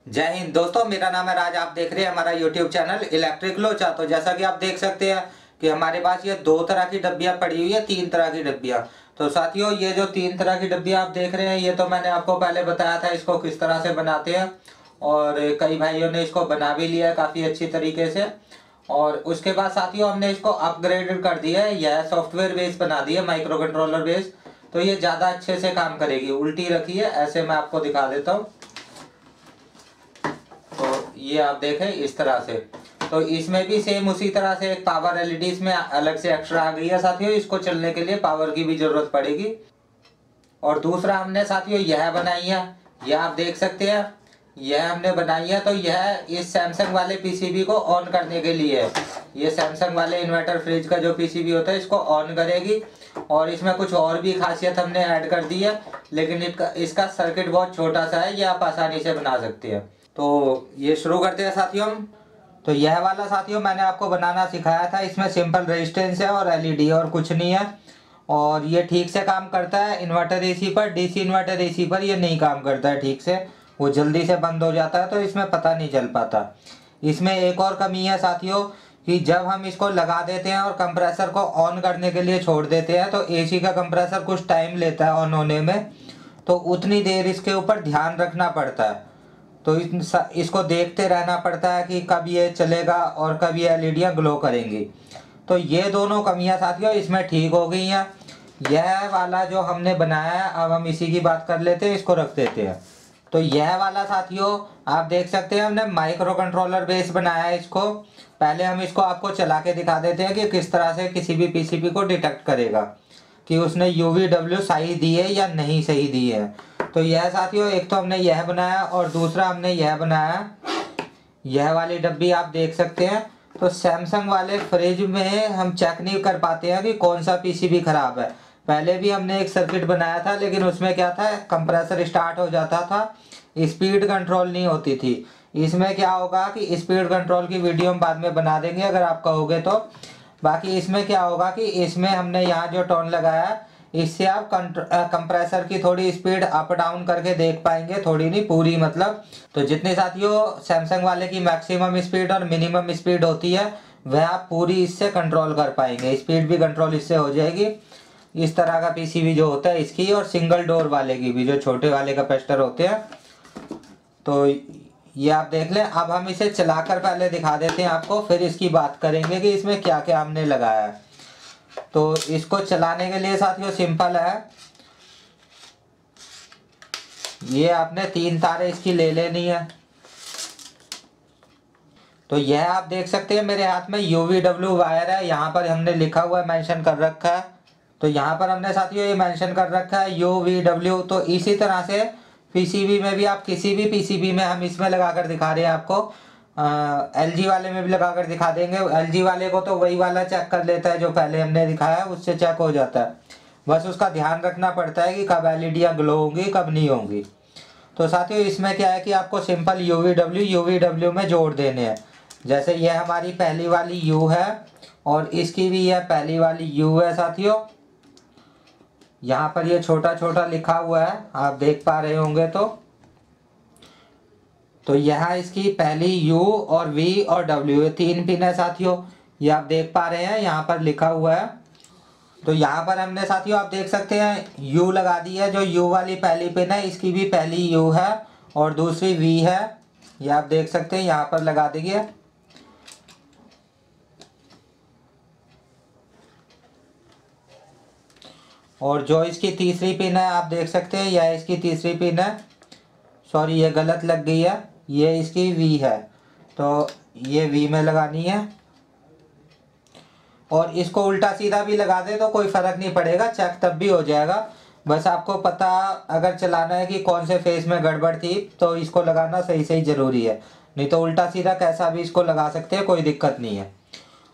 जय हिंद दोस्तों, मेरा नाम है राज। आप देख रहे हैं हमारा यूट्यूब चैनल इलेक्ट्रिक लोचा। तो जैसा कि आप देख सकते हैं कि हमारे पास ये दो तरह की डब्बियां पड़ी हुई है, तीन तरह की डब्बियां। तो साथियों, ये जो तीन तरह की डब्बियां आप देख रहे हैं, ये तो मैंने आपको पहले बताया था इसको किस तरह से बनाते हैं, और कई भाइयों ने इसको बना भी लिया है काफ़ी अच्छी तरीके से। और उसके बाद साथियों, हमने इसको अपग्रेड कर दिया है, यह सॉफ्टवेयर बेस बना दिया, माइक्रो कंट्रोलर बेस। तो ये ज़्यादा अच्छे से काम करेगी। उल्टी रखी है, ऐसे मैं आपको दिखा देता हूँ। तो ये आप देखें इस तरह से। तो इसमें भी सेम उसी तरह से एक पावर एलईडी इसमें अलग से एक्स्ट्रा आ गई है साथियों। इसको चलने के लिए पावर की भी जरूरत पड़ेगी। और दूसरा हमने साथियों यह बनाई है, यह आप देख सकते हैं, यह हमने बनाई है। तो यह इस सैमसंग वाले पीसीबी को ऑन करने के लिए है। ये सैमसंग वाले इन्वर्टर फ्रिज का जो पीसीबी होता है, इसको ऑन करेगी। और इसमें कुछ और भी खासियत हमने ऐड कर दी है, लेकिन इसका सर्किट बहुत छोटा सा है, ये आप आसानी से बना सकते हैं। तो ये शुरू करते हैं साथियों हम। तो यह वाला साथियों मैंने आपको बनाना सिखाया था। इसमें सिंपल रेजिस्टेंस है और एलईडी और कुछ नहीं है। और ये ठीक से काम करता है इन्वर्टर एसी पर। डीसी इन्वर्टर एसी पर ये नहीं काम करता है ठीक से, वो जल्दी से बंद हो जाता है, तो इसमें पता नहीं चल पाता। इसमें एक और कमी है साथियों कि जब हम इसको लगा देते हैं और कंप्रेसर को ऑन करने के लिए छोड़ देते हैं, तो एसी का कंप्रेसर कुछ टाइम लेता है ऑन होने में। तो उतनी देर इसके ऊपर ध्यान रखना पड़ता है। तो इसको देखते रहना पड़ता है कि कब ये चलेगा और कब ये एलईडियाँ ग्लो करेंगी। तो ये दोनों कमियां साथियों इसमें ठीक हो गई हैं। यह वाला जो हमने बनाया है, अब हम इसी की बात कर लेते हैं, इसको रख देते हैं। तो यह वाला साथियों आप देख सकते हैं, हमने माइक्रो कंट्रोलर बेस बनाया है इसको। पहले हम इसको आपको चला के दिखा देते हैं कि किस तरह से किसी भी पीसीबी को डिटेक्ट करेगा कि उसने UVW सही दी है या नहीं सही दी है। तो यह साथियों, एक तो हमने यह बनाया और दूसरा हमने यह बनाया, यह वाली डब्बी आप देख सकते हैं। तो सैमसंग वाले फ्रिज में हम चेक नहीं कर पाते हैं कि कौन सा पीसीबी खराब है। पहले भी हमने एक सर्किट बनाया था, लेकिन उसमें क्या था, कंप्रेसर स्टार्ट हो जाता था, स्पीड कंट्रोल नहीं होती थी। इसमें क्या होगा कि स्पीड कंट्रोल की वीडियो हम बाद में बना देंगे अगर आप कहोगे तो। बाकी इसमें क्या होगा कि इसमें हमने यहाँ जो टोन लगाया है, इससे आप कंप्रेसर की थोड़ी स्पीड अप डाउन करके देख पाएंगे, थोड़ी नहीं पूरी मतलब। तो जितने साथियों सैमसंग वाले की मैक्सिमम स्पीड और मिनिमम स्पीड होती है, वह आप पूरी इससे कंट्रोल कर पाएंगे, स्पीड भी कंट्रोल इससे हो जाएगी। इस तरह का पीसीबी जो होता है इसकी, और सिंगल डोर वाले की भी, जो छोटे वाले कैपेसिटर होते हैं। तो ये आप देख लें। अब हम इसे चलाकर पहले दिखा देते हैं आपको, फिर इसकी बात करेंगे कि इसमें क्या क्या हमने लगाया है। तो इसको चलाने के लिए साथियों सिंपल है, ये आपने 3 तारें इसकी ले लेनी है। तो यह आप देख सकते हैं मेरे हाथ में UVW वायर है, यहाँ पर हमने लिखा हुआ है, मेंशन कर रखा है। तो यहाँ पर हमने साथियों ये मेंशन कर रखा है UVW। तो इसी तरह से पीसीबी में भी, आप किसी भी पीसीबी में, हम इसमें लगा कर दिखा रहे हैं आपको, LG वाले में भी लगा कर दिखा देंगे। LG वाले को तो वही वाला चेक कर लेता है जो पहले हमने दिखाया है, उससे चेक हो जाता है। बस उसका ध्यान रखना पड़ता है कि कब एलईडियाँ ग्लो होंगी कब नहीं होंगी। तो साथियों इसमें क्या है कि आपको सिंपल UVW में जोड़ देने हैं। जैसे यह हमारी पहली वाली U है और इसकी भी यह पहली वाली U है साथियों। यहाँ पर ये छोटा छोटा लिखा हुआ है, आप देख पा रहे होंगे। तो यहाँ इसकी पहली U और V और W, ये 3 पिन है साथियों, ये आप देख पा रहे हैं, यहाँ पर लिखा हुआ है। तो यहाँ पर हमने साथियों आप देख सकते हैं U लगा दी है। जो U वाली पहली पिन है, इसकी भी पहली U है और दूसरी V है, ये आप देख सकते हैं, यहाँ पर लगा दीजिए। और जो इसकी तीसरी पिन है आप देख सकते हैं, यह इसकी तीसरी पिन है। सॉरी, ये गलत लग गई है, ये इसकी V है, तो ये V में लगानी है। और इसको उल्टा सीधा भी लगा दे तो कोई फ़र्क नहीं पड़ेगा, चेक तब भी हो जाएगा। बस आपको पता अगर चलाना है कि कौन से फेस में गड़बड़ थी, तो इसको लगाना सही सही ज़रूरी है, नहीं तो उल्टा सीधा कैसा भी इसको लगा सकते हैं, कोई दिक्कत नहीं है।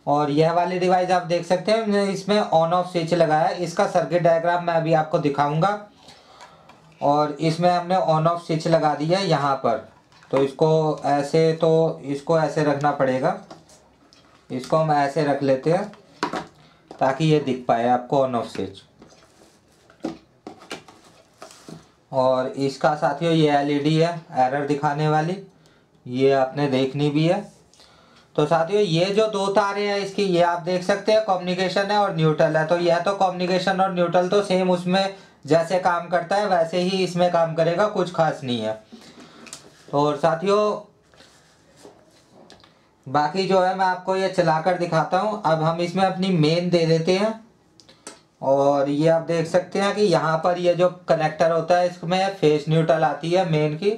और यह वाली डिवाइस आप देख सकते हैं, मैंने इसमें ऑन ऑफ स्विच लगाया है। इसका सर्किट डायग्राम मैं अभी आपको दिखाऊंगा। और इसमें हमने ऑन ऑफ स्विच लगा दिया है यहाँ पर। तो इसको ऐसे रखना पड़ेगा, इसको हम ऐसे रख लेते हैं ताकि ये दिख पाए आपको ऑन ऑफ स्विच। और इसका साथियों ये एलईडी है एरर दिखाने वाली, ये आपने देखनी भी है। तो साथियों ये जो दो तारे हैं इसकी, ये आप देख सकते हैं कम्युनिकेशन है और न्यूट्रल है। तो यह तो कम्युनिकेशन और न्यूट्रल तो सेम उसमें जैसे काम करता है वैसे ही इसमें काम करेगा, कुछ खास नहीं है। तो और साथियों बाकी जो है मैं आपको ये चलाकर दिखाता हूँ। अब हम इसमें अपनी मेन दे देते हैं और ये आप देख सकते हैं कि यहाँ पर ये जो कनेक्टर होता है इसमें फेस न्यूट्रल आती है मेन की।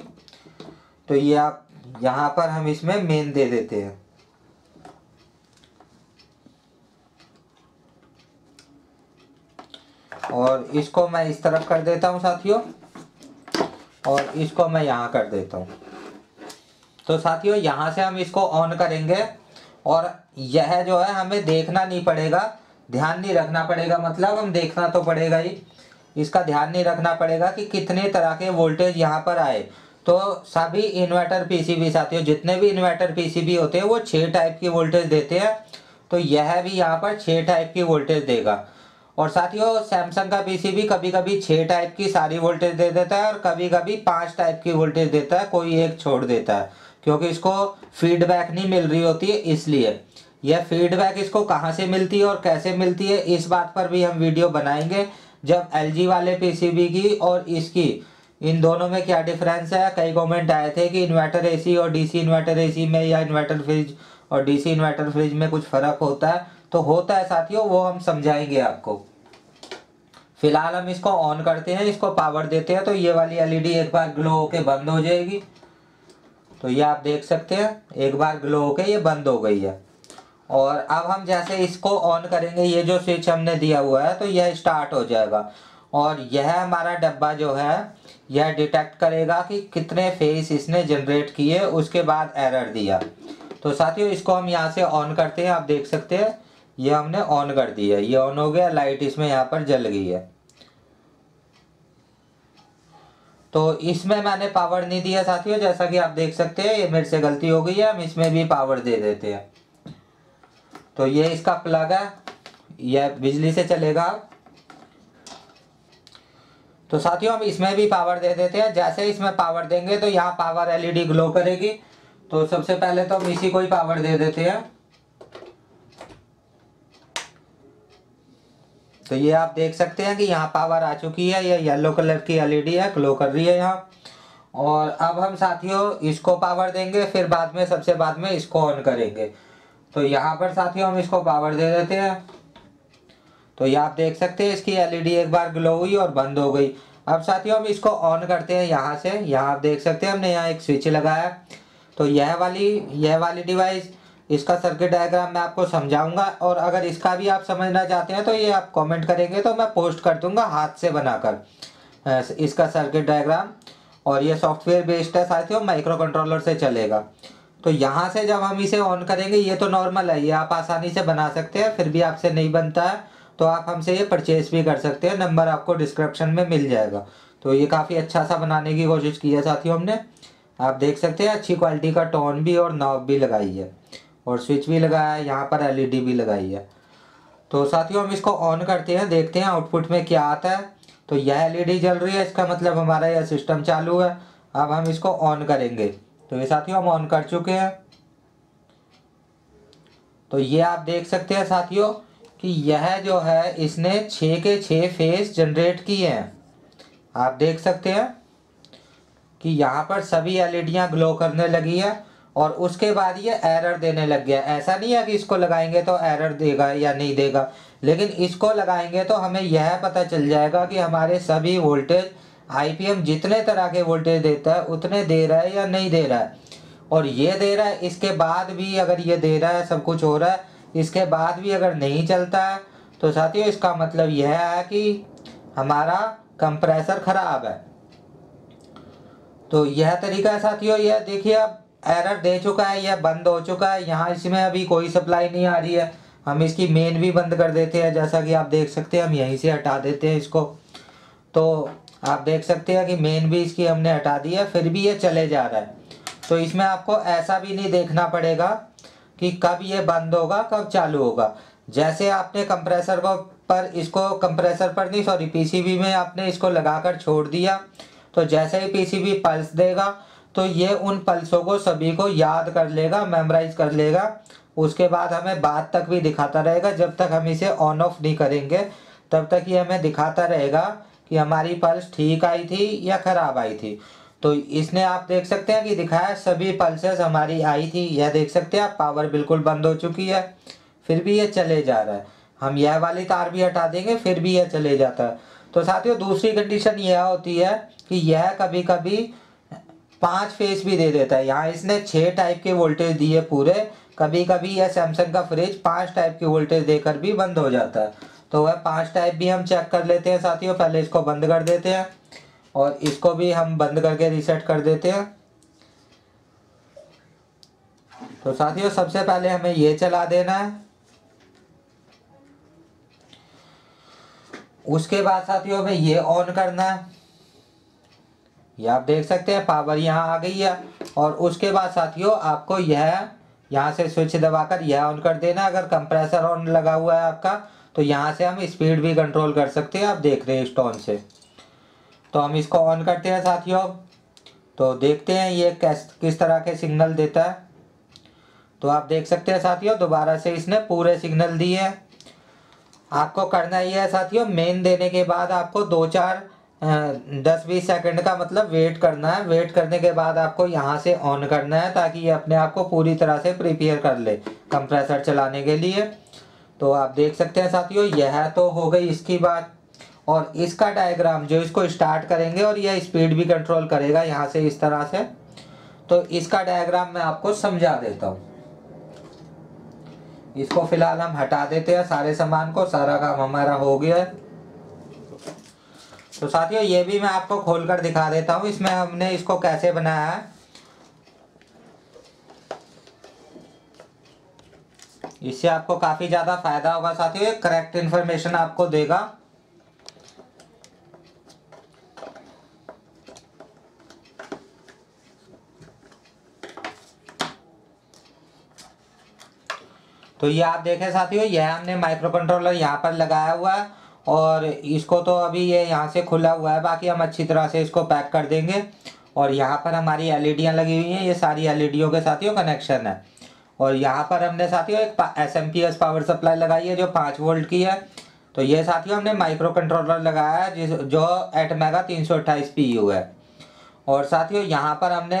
तो ये आप यहाँ पर हम इसमें मेन दे देते हैं। और इसको मैं इस तरफ कर देता हूँ साथियों, और इसको मैं यहाँ कर देता हूँ। तो साथियों यहाँ से हम इसको ऑन करेंगे और यह जो है हमें देखना नहीं पड़ेगा, ध्यान नहीं रखना पड़ेगा, मतलब हम देखना तो पड़ेगा ही, इसका ध्यान नहीं रखना पड़ेगा कि कितने तरह के वोल्टेज यहाँ पर आए। तो सभी इन्वर्टर पीसीबी साथियों, जितने भी इन्वर्टर पीसीबी होते हैं वो 6 टाइप की वोल्टेज देते हैं। तो यह भी यहाँ पर 6 टाइप की वोल्टेज देगा। और साथियों सैमसंग का पीसीबी कभी कभी 6 टाइप की सारी वोल्टेज दे देता है और कभी कभी 5 टाइप की वोल्टेज देता है, कोई एक छोड़ देता है, क्योंकि इसको फीडबैक नहीं मिल रही होती है। इसलिए यह फीडबैक इसको कहाँ से मिलती है और कैसे मिलती है इस बात पर भी हम वीडियो बनाएंगे, जब एलजी वाले पीसीबी की और इसकी, इन दोनों में क्या डिफरेंस है। कई कमेंट आए थे कि इन्वर्टर एसी और डीसी इन्वर्टर एसी में या इन्वर्टर फ्रिज और डीसी इन्वर्टर फ्रिज में कुछ फर्क होता है। तो होता है साथियों, वो हम समझाएंगे आपको। फिलहाल हम इसको ऑन करते हैं, इसको पावर देते हैं। तो ये वाली एलईडी एक बार ग्लो होके बंद हो जाएगी। तो ये आप देख सकते हैं एक बार ग्लो होके ये बंद हो गई है। और अब हम जैसे इसको ऑन करेंगे, ये जो स्विच हमने दिया हुआ है तो यह स्टार्ट हो जाएगा और यह हमारा डब्बा जो है यह डिटेक्ट करेगा कि कितने फेस इसने जनरेट किए, उसके बाद एरर दिया। तो साथियों इसको हम यहाँ से ऑन करते हैं। आप देख सकते हैं ये हमने ऑन कर दिया, ये ऑन हो गया, लाइट इसमें यहाँ पर जल गई है। तो इसमें मैंने पावर नहीं दिया साथियों, जैसा कि आप देख सकते हैं ये मेरे से गलती हो गई है। हम इसमें भी पावर दे देते हैं। तो ये इसका प्लग है, यह बिजली से चलेगा। तो साथियों हम इसमें भी पावर दे देते हैं। जैसे इसमें पावर देंगे तो यहाँ पावर एलईडी ग्लो करेगी। तो सबसे पहले तो हम इसी को ही पावर दे देते हैं। तो ये आप देख सकते हैं कि यहाँ पावर आ चुकी है, ये येलो कलर की एलईडी है, ग्लो कर रही है यहाँ। और अब हम साथियों इसको पावर देंगे, फिर बाद में सबसे बाद में इसको ऑन करेंगे। तो यहाँ पर साथियों हम इसको पावर दे देते हैं। तो ये आप देख सकते हैं इसकी एलईडी एक बार ग्लो हुई और बंद हो गई। अब साथियों हम इसको ऑन करते हैं यहाँ से। यहाँ आप देख सकते हैं हमने यहाँ एक स्विच लगाया। तो यह वाली डिवाइस, इसका सर्किट डायग्राम मैं आपको समझाऊंगा। और अगर इसका भी आप समझना चाहते हैं तो ये आप कमेंट करेंगे तो मैं पोस्ट कर दूंगा हाथ से बनाकर इसका सर्किट डायग्राम। और ये सॉफ्टवेयर बेस्ड है साथियों, माइक्रो कंट्रोलर से चलेगा। तो यहाँ से जब हम इसे ऑन करेंगे, ये तो नॉर्मल है, ये आप आसानी से बना सकते हैं। फिर भी आपसे नहीं बनता है तो आप हमसे ये परचेज भी कर सकते हैं, नंबर आपको डिस्क्रिप्शन में मिल जाएगा। तो ये काफ़ी अच्छा सा बनाने की कोशिश की है साथियों हमने। आप देख सकते हैं अच्छी क्वालिटी का टोन भी और नॉब भी लगाई है और स्विच भी लगाया है, यहाँ पर एलईडी भी लगाई है। तो साथियों हम इसको ऑन करते हैं, देखते हैं आउटपुट में क्या आता है। तो यह एलईडी जल रही है, इसका मतलब हमारा यह सिस्टम चालू है। अब हम इसको ऑन करेंगे। तो ये साथियों हम ऑन कर चुके हैं। तो ये आप देख सकते हैं साथियों कि यह जो है इसने 6 के 6 फेस जनरेट किए हैं। आप देख सकते हैं कि यहाँ पर सभी एलईडियाँ ग्लो करने लगी है और उसके बाद ये एरर देने लग गया। ऐसा नहीं है कि इसको लगाएंगे तो एरर देगा या नहीं देगा, लेकिन इसको लगाएंगे तो हमें यह पता चल जाएगा कि हमारे सभी वोल्टेज आईपीएम जितने तरह के वोल्टेज देता है उतने दे रहा है या नहीं दे रहा है। और ये दे रहा है, इसके बाद भी अगर ये दे रहा है, सब कुछ हो रहा है, इसके बाद भी अगर नहीं चलता है तो साथियों इसका मतलब यह है कि हमारा कंप्रेसर खराब है। तो यह तरीका है साथियों। यह देखिए अब एरर दे चुका है, यह बंद हो चुका है। यहाँ इसमें अभी कोई सप्लाई नहीं आ रही है। हम इसकी मेन भी बंद कर देते हैं, जैसा कि आप देख सकते हैं। हम यहीं से हटा देते हैं इसको। तो आप देख सकते हैं कि मेन भी इसकी हमने हटा दी है, फिर भी ये चले जा रहा है। तो इसमें आपको ऐसा भी नहीं देखना पड़ेगा कि कब ये बंद होगा कब चालू होगा। जैसे आपने कंप्रेसर को पर इसको कंप्रेसर पर नहीं सॉरी पीसीबी में आपने इसको लगाकर छोड़ दिया, तो जैसे ही पीसीबी पल्स देगा तो ये उन पल्सों को सभी को याद कर लेगा, मेमोराइज कर लेगा। उसके बाद हमें बाद तक भी दिखाता रहेगा, जब तक हम इसे ऑन ऑफ नहीं करेंगे तब तक ये हमें दिखाता रहेगा कि हमारी पल्स ठीक आई थी या ख़राब आई थी। तो इसने आप देख सकते हैं कि दिखाया सभी पल्सेस हमारी आई थी। यह देख सकते हैं आप, पावर बिल्कुल बंद हो चुकी है, फिर भी ये चले जा रहा है। हम यह वाली तार भी हटा देंगे फिर भी यह चले जाता है। तो साथियों दूसरी कंडीशन यह होती है कि यह कभी कभी 5 फेज भी दे देता है। यहाँ इसने 6 टाइप के वोल्टेज दिए पूरे, कभी कभी यह सैमसंग का फ्रिज 5 टाइप के वोल्टेज देकर भी बंद हो जाता है। तो वह 5 टाइप भी हम चेक कर लेते हैं साथियों। पहले इसको बंद कर देते हैं और इसको भी हम बंद करके रीसेट कर देते हैं। तो साथियों सबसे पहले हमें ये चला देना है। उसके बाद साथियों हमें ये ऑन करना है। ये आप देख सकते हैं पावर यहाँ आ गई है। और उसके बाद साथियों आपको यह यहाँ से स्विच दबाकर यह ऑन कर देना है। अगर कंप्रेसर ऑन लगा हुआ है आपका तो यहाँ से हम स्पीड भी कंट्रोल कर सकते हैं, आप देख रहे हैं इस टोन से। तो हम इसको ऑन करते हैं साथियों। तो देखते हैं ये किस तरह के सिग्नल देता है। तो आप देख सकते हैं साथियों दोबारा से इसने पूरे सिग्नल दिए हैं। आपको करना ये है साथियों, मेन देने के बाद आपको 10-20 सेकंड का मतलब वेट करना है। वेट करने के बाद आपको यहाँ से ऑन करना है ताकि ये अपने आप को पूरी तरह से प्रिपेयर कर ले कंप्रेसर चलाने के लिए। तो आप देख सकते हैं साथियों यह तो हो गई इसकी बात। और इसका डायग्राम जो इसको स्टार्ट करेंगे और यह स्पीड भी कंट्रोल करेगा यहाँ से इस तरह से। तो इसका डायग्राम मैं आपको समझा देता हूँ। इसको फिलहाल हम हटा देते हैं सारे सामान को, सारा काम हमारा हो गया है। तो साथियों ये भी मैं आपको खोलकर दिखा देता हूँ इसमें हमने इसको कैसे बनाया है। इससे आपको काफी ज्यादा फायदा होगा साथियों, करेक्ट इन्फॉर्मेशन आपको देगा। तो ये आप देखें साथियों, यह हमने माइक्रो कंट्रोलर यहाँ पर लगाया हुआ है और इसको तो अभी ये यहाँ से खुला हुआ है, बाकी हम अच्छी तरह से इसको पैक कर देंगे। और यहाँ पर हमारी एलईडियाँ लगी हुई हैं, ये सारी एलईडियों के साथियों कनेक्शन है। और यहाँ पर हमने साथियों एक एसएमपीएस पावर सप्लाई लगाई है जो 5 वोल्ट की है। तो ये साथियों हमने माइक्रो कंट्रोलर लगाया है जो एटमेगा 328 PU है। और साथियों यहाँ पर हमने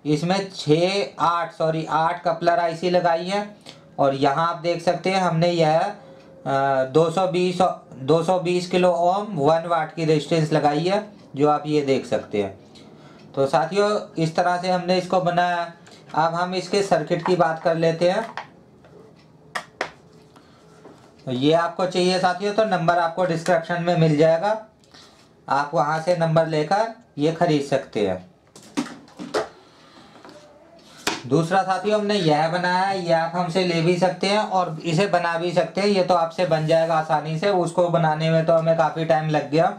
इसमें 8 कपलर आईसी लगाई है। और यहाँ आप देख सकते हैं हमने यह 220 किलो ओम 1 वाट की रेजिस्टेंस लगाई है, जो आप ये देख सकते हैं। तो साथियों इस तरह से हमने इसको बनाया। अब हम इसके सर्किट की बात कर लेते हैं। तो ये आपको चाहिए साथियों तो नंबर आपको डिस्क्रिप्शन में मिल जाएगा, आप वहाँ से नंबर लेकर ये खरीद सकते हैं। दूसरा साथियों हमने यह बनाया है, यह आप हमसे ले भी सकते हैं और इसे बना भी सकते हैं। ये तो आपसे बन जाएगा आसानी से, उसको बनाने में तो हमें काफ़ी टाइम लग गया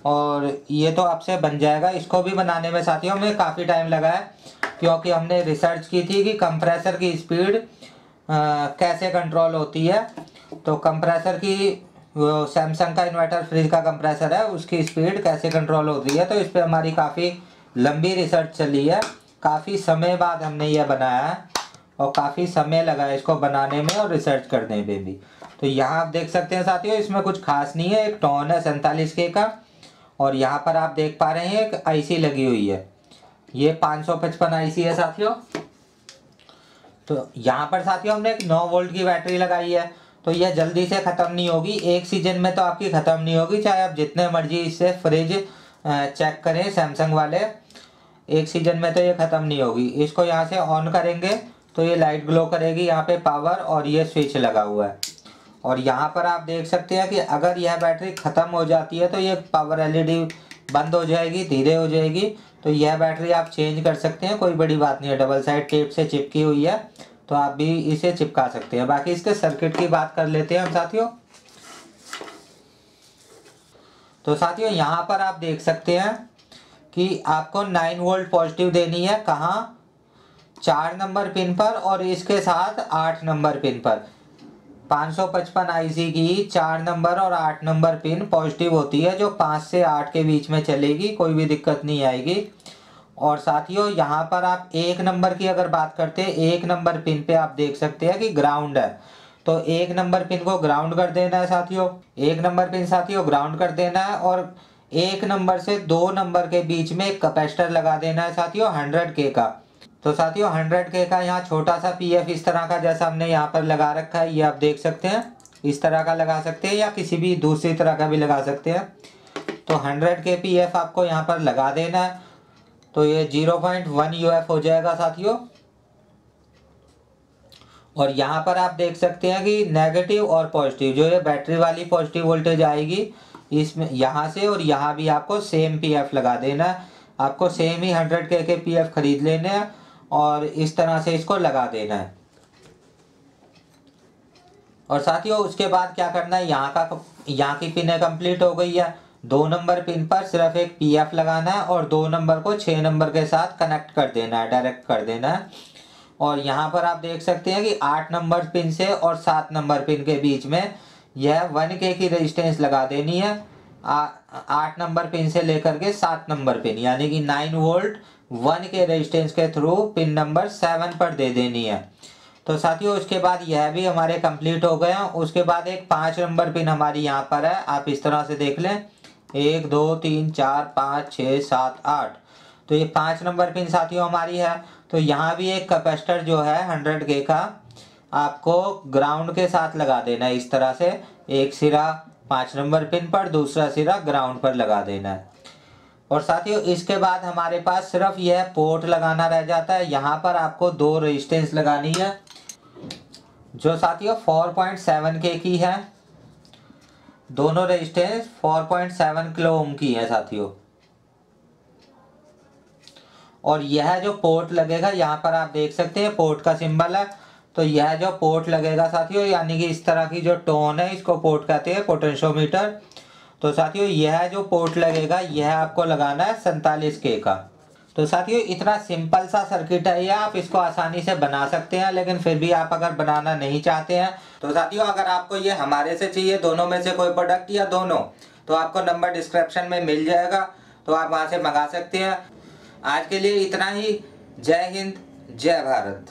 और ये तो आपसे बन जाएगा। इसको भी बनाने में साथियों हमें काफ़ी टाइम लगा है क्योंकि हमने रिसर्च की थी कि कंप्रेसर की स्पीड कैसे कंट्रोल होती है। तो कंप्रेसर की सैमसंग का इन्वर्टर फ्रिज का कंप्रेसर है, उसकी स्पीड कैसे कंट्रोल होती है। तो इस पर हमारी काफ़ी लंबी रिसर्च चली है, काफ़ी समय बाद हमने यह बनाया है और काफ़ी समय लगा है इसको बनाने में और रिसर्च करने में भी। तो यहाँ आप देख सकते हैं साथियों इसमें कुछ खास नहीं है, एक टॉन है 47K का और यहाँ पर आप देख पा रहे हैं एक आईसी लगी हुई है, ये 555 आईसी है साथियों। तो यहाँ पर साथियों हमने एक 9 वोल्ट की बैटरी लगाई है। तो यह जल्दी से ख़त्म नहीं होगी, एक सीजन में तो आपकी ख़त्म नहीं होगी, चाहे आप जितने मर्जी इससे फ्रिज चेक करें सैमसंग वाले, एक सीजन में तो ये ख़त्म नहीं होगी। इसको यहाँ से ऑन करेंगे तो ये लाइट ग्लो करेगी, यहाँ पे पावर और ये स्विच लगा हुआ है। और यहाँ पर आप देख सकते हैं कि अगर यह बैटरी ख़त्म हो जाती है तो ये पावर एलईडी बंद हो जाएगी, धीरे हो जाएगी। तो यह बैटरी आप चेंज कर सकते हैं, कोई बड़ी बात नहीं है, डबल साइड टेप से चिपकी हुई है तो आप भी इसे चिपका सकते हैं। बाकी इसके सर्किट की बात कर लेते हैं हम साथियों। तो साथियों यहाँ पर आप देख सकते हैं कि आपको 9 वोल्ट पॉजिटिव देनी है, कहाँ 4 नंबर पिन पर और इसके साथ 8 नंबर पिन पर। 555 आईसी की 4 नंबर और 8 नंबर पिन पॉजिटिव होती है, जो 5 से 8 के बीच में चलेगी, कोई भी दिक्कत नहीं आएगी। और साथियों यहाँ पर आप 1 नंबर की अगर बात करते हैं, 1 नंबर पिन पे आप देख सकते हैं कि ग्राउंड है, तो 1 नंबर पिन को ग्राउंड कर देना है साथियों। 1 नंबर पिन साथियों ग्राउंड कर देना है और 1 नंबर से 2 नंबर के बीच में एक कैपेसिटर लगा देना है साथियों 100K का। तो साथियों 100K का यहाँ छोटा सा पीएफ इस तरह का जैसा हमने यहाँ पर लगा रखा है, ये आप देख सकते हैं, इस तरह का लगा सकते हैं या किसी भी दूसरी तरह का भी लगा सकते हैं। तो 100K पीएफ आपको यहाँ पर लगा देना है, तो ये 0.1 UF हो जाएगा साथियों। और यहाँ पर आप देख सकते हैं कि नेगेटिव और पॉजिटिव, जो ये बैटरी वाली पॉजिटिव वोल्टेज आएगी इसमें यहाँ से, और यहाँ भी आपको सेम पीएफ लगा देना है। आपको सेम ही 100K के पीएफ खरीद लेने हैं और इस तरह से इसको लगा देना है। और साथियों उसके बाद क्या करना है, यहाँ की पिन कंप्लीट हो गई है। 2 नंबर पिन पर सिर्फ एक पीएफ लगाना है और 2 नंबर को 6 नंबर के साथ कनेक्ट कर देना है, डायरेक्ट कर देना है। और यहाँ पर आप देख सकते हैं कि 8 नंबर पिन से और 7 नंबर पिन के बीच में यह 1K की रेजिस्टेंस लगा देनी है। 8 नंबर पिन से लेकर के 7 नंबर पिन, यानी कि 9 वोल्ट 1K रेजिस्टेंस के थ्रू पिन नंबर 7 पर दे देनी है। तो साथियों उसके बाद यह भी हमारे कंप्लीट हो गया। उसके बाद एक 5 नंबर पिन हमारी यहाँ पर है, आप इस तरह से देख लें, 1 2 3 4 5 6 7 8। तो ये 5 नंबर पिन साथियों हमारी है। तो यहाँ भी एक कैपेसिटर जो है 100K का आपको ग्राउंड के साथ लगा देना है, इस तरह से एक सिरा 5 नंबर पिन पर, दूसरा सिरा ग्राउंड पर लगा देना है। और साथियों इसके बाद हमारे पास सिर्फ यह पोर्ट लगाना रह जाता है। यहाँ पर आपको 2 रेजिस्टेंस लगानी है, जो साथियों 4.7K की है। दोनों रेजिस्टेंस 4.7 किलो ओम की है साथियों। और यह जो पोर्ट लगेगा, यहाँ पर आप देख सकते हैं पोर्ट का सिंबल है। तो यह जो पोर्ट लगेगा साथियों, यानी कि इस तरह की जो टोन है, इसको पोर्ट कहते हैं, पोटेंशियोमीटर। तो साथियों यह जो पोर्ट लगेगा यह आपको लगाना है 47K का। तो साथियों इतना सिंपल सा सर्किट है, यह आप इसको आसानी से बना सकते हैं। लेकिन फिर भी आप अगर बनाना नहीं चाहते हैं तो साथियों अगर आपको ये हमारे से चाहिए, दोनों में से कोई प्रोडक्ट या दोनों, तो आपको नंबर डिस्क्रिप्शन में मिल जाएगा, तो आप वहां से मंगा सकते हैं। आज के लिए इतना ही। जय हिंद, जय भारत।